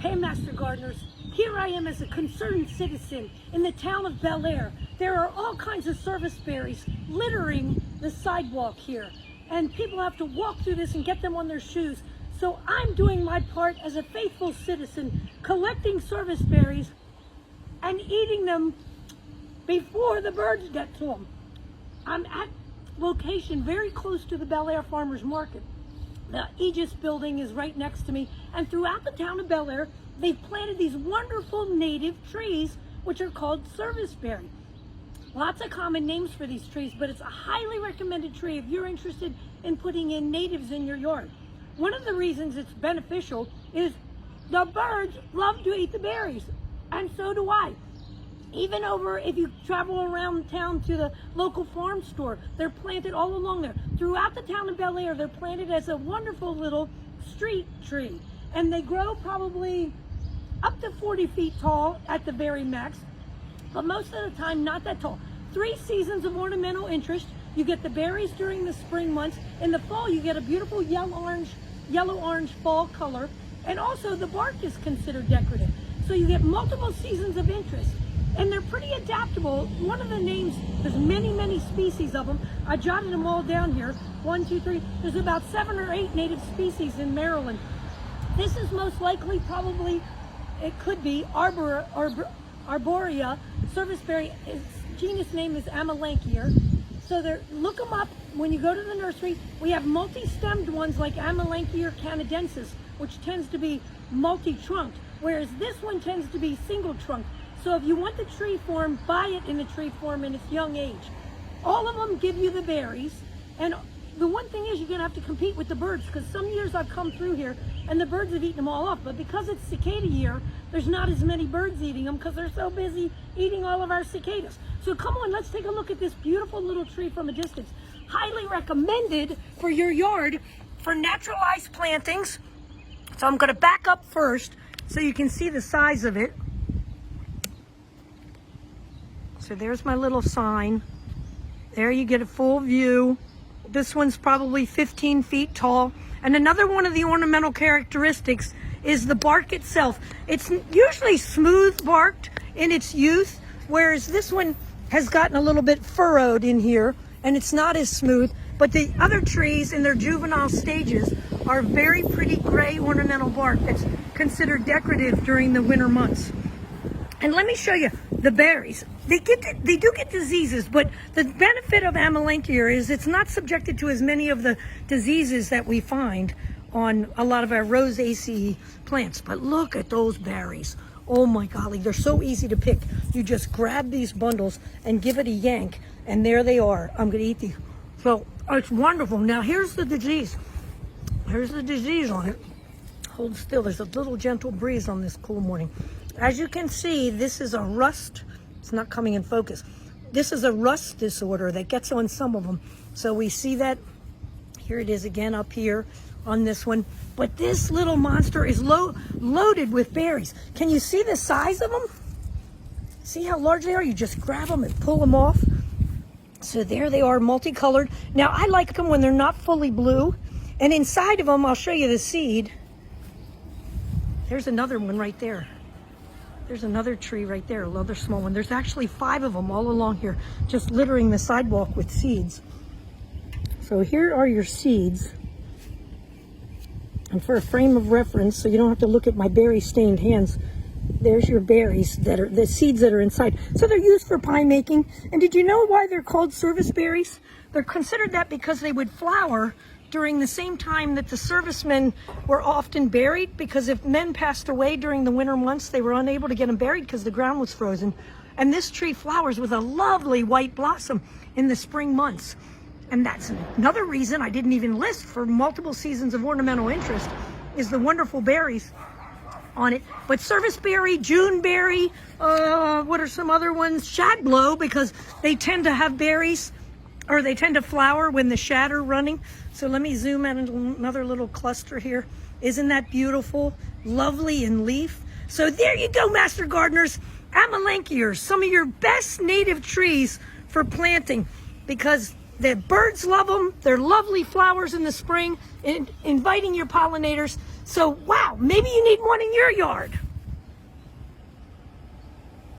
Hey, Master Gardeners, here I am as a concerned citizen in the town of Bel Air. There are all kinds of service berries littering the sidewalk here, and people have to walk through this and get them on their shoes. So I'm doing my part as a faithful citizen, collecting service berries and eating them before the birds get to them. I'm at location very close to the Bel Air Farmers Market. The Aegis building is right next to me, and throughout the town of Bel Air, they've planted these wonderful native trees, which are called serviceberry. Lots of common names for these trees, but it's a highly recommended tree if you're interested in putting in natives in your yard. One of the reasons it's beneficial is the birds love to eat the berries, and so do I. Even over, if you travel around town to the local farm store, they're planted all along there. Throughout the town of Bel Air, they're planted as a wonderful little street tree. And they grow probably up to 40 feet tall at the very max, but most of the time not that tall. 3 seasons of ornamental interest. You get the berries during the spring months. In the fall, you get a beautiful yellow-orange fall color. And also the bark is considered decorative. So you get multiple seasons of interest. And they're pretty adaptable. One of the names, there's many species of them. I jotted them all down here. 1, 2, 3. There's about 7 or 8 native species in Maryland. This is most likely, probably, it could be Arborea serviceberry. Its genus name is Amelanchier. So look them up when you go to the nursery. We have multi-stemmed ones like Amelanchier canadensis, which tends to be multi-trunked, whereas this one tends to be single-trunked. So if you want the tree form, buy it in the tree form in its young age. All of them give you the berries, and the one thing is you're going to have to compete with the birds, because some years I've come through here and the birds have eaten them all off, but because it's cicada year, there's not as many birds eating them because they're so busy eating all of our cicadas. So come on, let's take a look at this beautiful little tree from a distance. Highly recommended for your yard for naturalized plantings. So I'm going to back up first so you can see the size of it. So there's my little sign. There you get a full view. This one's probably 15 feet tall. And another one of the ornamental characteristics is the bark itself. It's usually smooth barked in its youth, whereas this one has gotten a little bit furrowed in here, and it's not as smooth. But the other trees in their juvenile stages are very pretty gray ornamental bark that's considered decorative during the winter months. And let me show you the berries. They do get diseases, but the benefit of Amelanchier is it's not subjected to as many of the diseases that we find on a lot of our rosaceae plants. But look at those berries. Oh my golly, they're so easy to pick. You just grab these bundles and give it a yank, and there they are. I'm gonna eat these. So it's wonderful. Now here's the disease. Here's the disease on it. Hold still, there's a little gentle breeze on this cool morning. As you can see, this is a rust. It's not coming in focus. This is a rust disorder that gets on some of them. So we see that. Here it is again up here on this one. But this little monster is loaded with berries. Can you see the size of them? See how large they are? You just grab them and pull them off. So there they are, multicolored. Now I like them when they're not fully blue. And inside of them, I'll show you the seed. There's another one right there. There's another tree right there, another small one. There's actually 5 of them all along here, just littering the sidewalk with seeds. So here are your seeds. And for a frame of reference, so you don't have to look at my berry-stained hands, there's your berries, that are the seeds that are inside. So they're used for pie making. And did you know why they're called service berries? They're considered that because they would flower during the same time that the servicemen were often buried, because if men passed away during the winter months, they were unable to get them buried because the ground was frozen. And this tree flowers with a lovely white blossom in the spring months. And that's another reason I didn't even list for multiple seasons of ornamental interest, is the wonderful berries on it. But serviceberry, Juneberry, what are some other ones? Shadblow, because they tend to have berries, or they tend to flower when the shad are running. So let me zoom in another little cluster here. Isn't that beautiful? Lovely in leaf. So there you go, Master Gardeners. Amelanchiers, some of your best native trees for planting, because the birds love them. They're lovely flowers in the spring, inviting your pollinators. So, wow, maybe you need one in your yard.